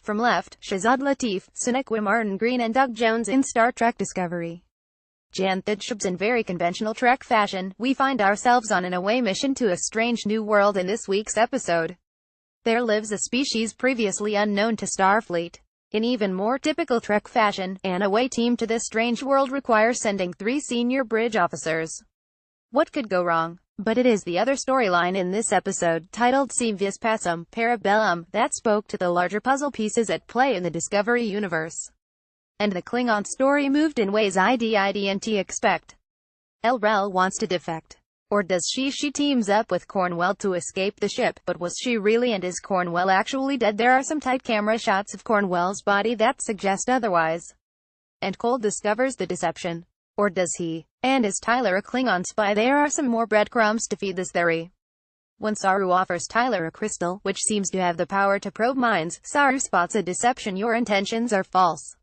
From left, Shazad, Latif, Sonequa, MartinGreen and Doug Jones in Star Trek Discovery. Jan ThijsCBS. In very conventional Trek fashion, we find ourselves on an away mission to a strange new world in this week's episode. There lives a species previously unknown to Starfleet. In even more typical Trek fashion, an away team to this strange world requires sending 3 senior bridge officers. What could go wrong? But it is the other storyline in this episode, titled Si Vis Pacem, Parabellum, that spoke to the larger puzzle pieces at play in the Discovery universe. And the Klingon story moved in ways I didn't expect. Rel wants to defect. Or does she teams up with Cornwell to escape the ship, but was she really, and is Cornwell actually dead? There are some tight camera shots of Cornwell's body that suggest otherwise. And Cole discovers the deception. Or does he? And is Tyler a Klingon spy? There are some more breadcrumbs to feed this theory. When Saru offers Tyler a crystal, which seems to have the power to probe minds, Saru spots a deception: your intentions are false.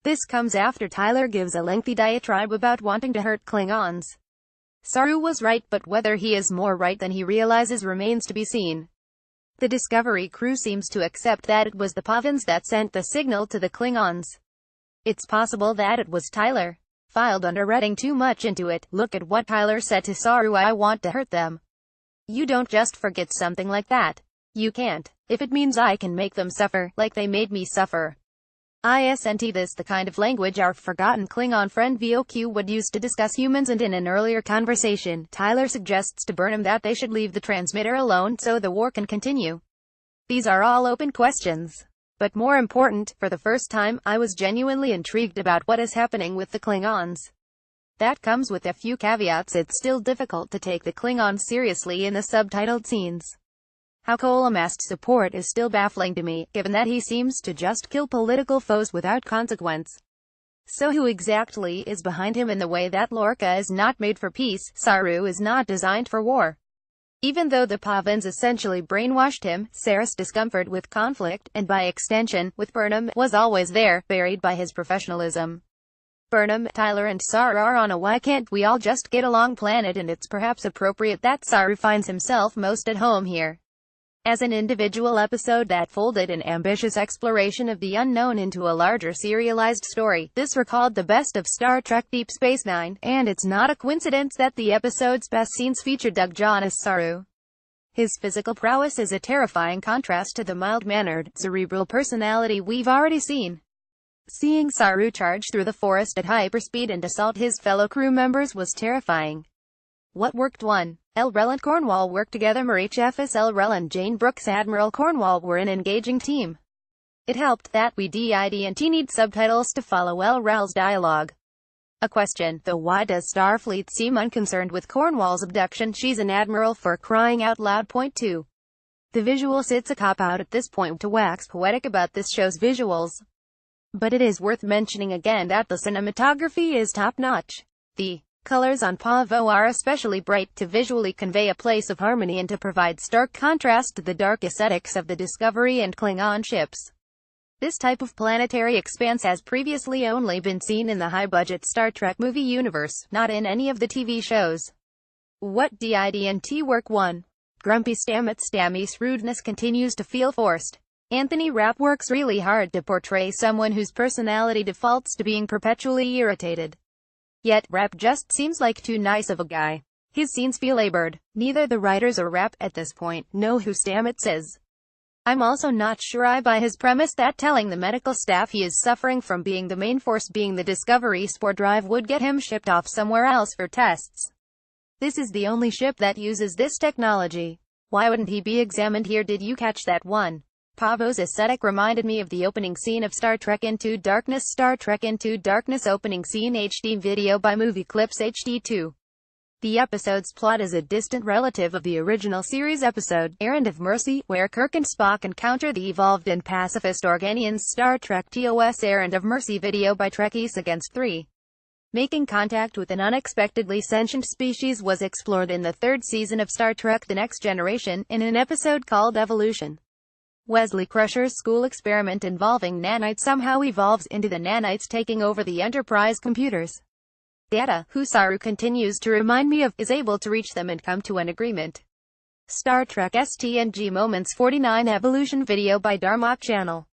This comes after Tyler gives a lengthy diatribe about wanting to hurt Klingons. Saru was right, but whether he is more right than he realizes remains to be seen. The Discovery crew seems to accept that it was the Pavans that sent the signal to the Klingons. It's possible that it was Tyler. Filed under reading too much into it. Look at what Tyler said to Saru: I want to hurt them. You don't just forget something like that. You can't. If it means I can make them suffer, like they made me suffer. Isn't this the kind of language our forgotten Klingon friend VOQ would use to discuss humans? And in an earlier conversation, Tyler suggests to Burnham that they should leave the transmitter alone so the war can continue. These are all open questions. But more important, for the first time, I was genuinely intrigued about what is happening with the Klingons. That comes with a few caveats. It's still difficult to take the Klingons seriously in the subtitled scenes. How Cole amassed support is still baffling to me, given that he seems to just kill political foes without consequence. So who exactly is behind him? In the way that Lorca is not made for peace, Saru is not designed for war. Even though the Pavans essentially brainwashed him, Saris' discomfort with conflict, and by extension, with Burnham, was always there, buried by his professionalism. Burnham, Tyler and Saru are on a why can't we all just get along planet, and it's perhaps appropriate that Saru finds himself most at home here. As an individual episode that folded an ambitious exploration of the unknown into a larger serialized story, this recalled the best of Star Trek Deep Space Nine, and it's not a coincidence that the episode's best scenes feature Doug Jones as Saru. His physical prowess is a terrifying contrast to the mild-mannered, cerebral personality we've already seen. Seeing Saru charge through the forest at hyperspeed and assault his fellow crew members was terrifying. What worked? 1. Rel and Cornwell worked together. MHFS Rel and Jane Brooks Admiral Cornwell were an engaging team. It helped that we didn't need subtitles to follow Rel's dialogue. A question, though: why does Starfleet seem unconcerned with Cornwell's abduction? She's an admiral, for crying out loud. Point 2. The visuals. It's a cop-out at this point to wax poetic about this show's visuals. But it is worth mentioning again that the cinematography is top-notch. The colors on Pavo are especially bright, to visually convey a place of harmony and to provide stark contrast to the dark aesthetics of the Discovery and Klingon ships. This type of planetary expanse has previously only been seen in the high-budget Star Trek movie universe, not in any of the TV shows. What didn't work? 1. Grumpy Stammy's rudeness continues to feel forced. Anthony Rapp works really hard to portray someone whose personality defaults to being perpetually irritated. Yet, Rapp just seems like too nice of a guy. His scenes feel labored. Neither the writers or Rapp, at this point, know who Stamets is. I'm also not sure I buy his premise that telling the medical staff he is suffering from being the main force, being the Discovery spore drive, would get him shipped off somewhere else for tests. This is the only ship that uses this technology. Why wouldn't he be examined here? Did you catch that? 1. Pavo's aesthetic reminded me of the opening scene of Star Trek Into Darkness. Star Trek Into Darkness opening scene HD video by Movie Clips HD2. The episode's plot is a distant relative of the original series episode, Errand of Mercy, where Kirk and Spock encounter the evolved and pacifist Organians. Star Trek TOS Errand of Mercy video by Trekkies Against 3. Making contact with an unexpectedly sentient species was explored in the 3rd season of Star Trek The Next Generation, in an episode called Evolution. Wesley Crusher's school experiment involving nanites somehow evolves into the nanites taking over the Enterprise computers. Data, who Saru continues to remind me of, is able to reach them and come to an agreement. Star Trek STNG Moments 49 Evolution video by Darmok Channel.